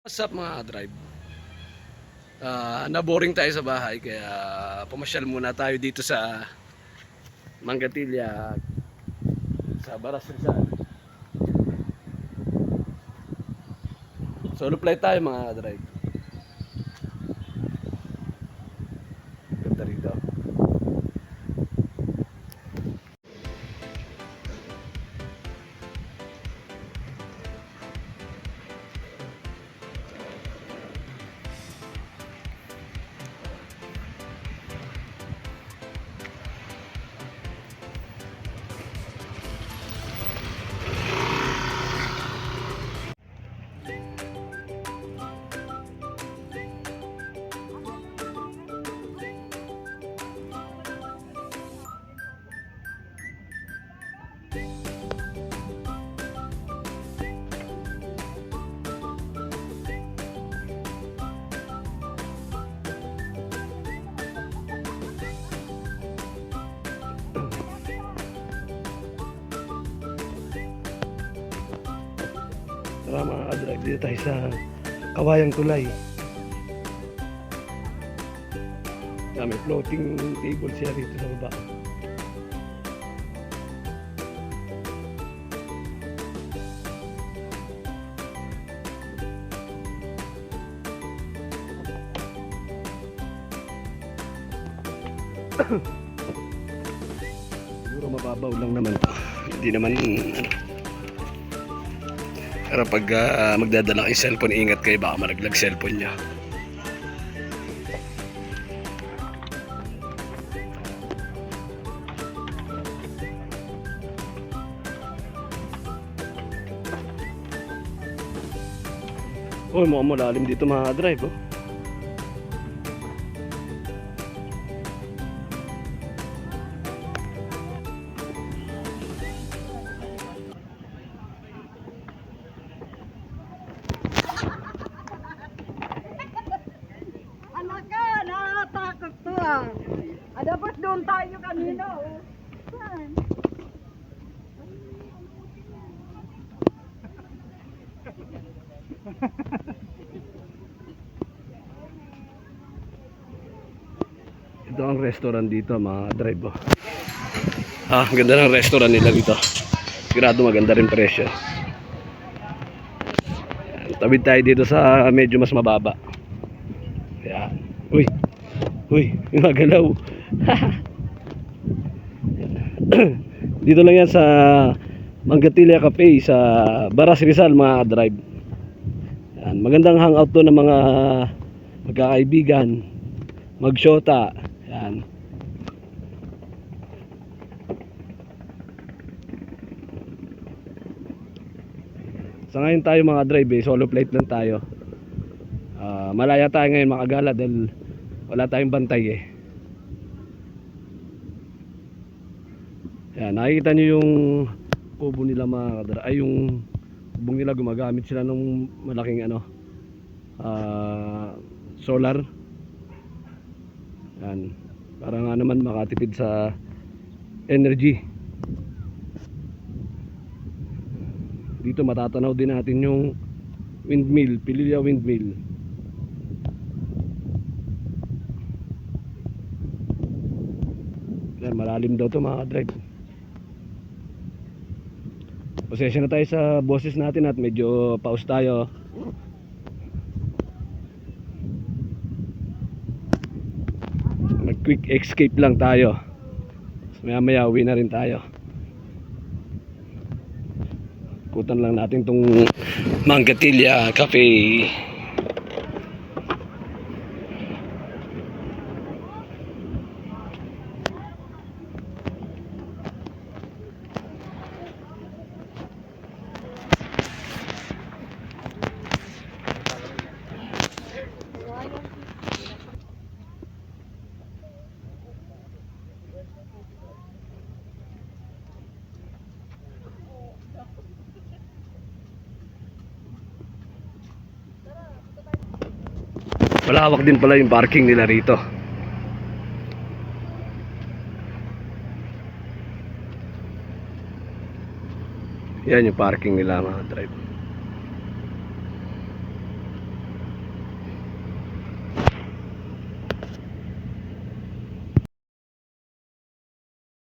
What's up mga drive? Naboring tayo sa bahay kaya pumasyal muna tayo dito sa Mangatilla sa Baras Rizal. Solo flight tayo mga drive. Ganda rito. Tara mga drive, dito tayo sa Kawayang Tulay. May floating table siya dito sa baba. Siguro mababaw lang naman to. Hindi naman ano. Pero pag magdadala kayo cellphone, ingat kayo, baka malaglag cellphone nyo. Oh, mukhang malalim dito mga drive, oh. Anak ka, nakatakot to ah. Dapat doon tayo kanina oh. Saan? Ito ang restaurant dito mga drive, oh. Ganda ng restaurant nila dito. Sigurado maganda rin presyo. Yan, tawid tayo dito sa medyo mas mababa. Yan. Uy, may magalaw. Dito lang yan sa Mangatilla Cafe sa Baras Rizal mga drive. Yan, magandang hangout to ng mga magkakaibigan, magshota. Yan. Sa ngayon tayo mga drive, solo flight lang tayo. Malaya tayo ngayon makagala dahil wala tayong bantay eh. Yan, nakikita nyo yung kubo nila mga kadra, ay yung kubong nila, gumagamit sila ng malaking ano, solar. Yan, para nga naman makatipid sa energy. Dito matatanaw din natin yung windmill, Pililla Windmill. Yan, malalim daw to mga drive. Pasensya na tayo sa boses natin at medyo pause tayo. Mag quick escape lang tayo. Maya maya uwi na rin tayo. Kutan lang natin tong Mangatilla Cafe. Malawak din pala yung parking nila rito. Yan yung parking nila mga drive.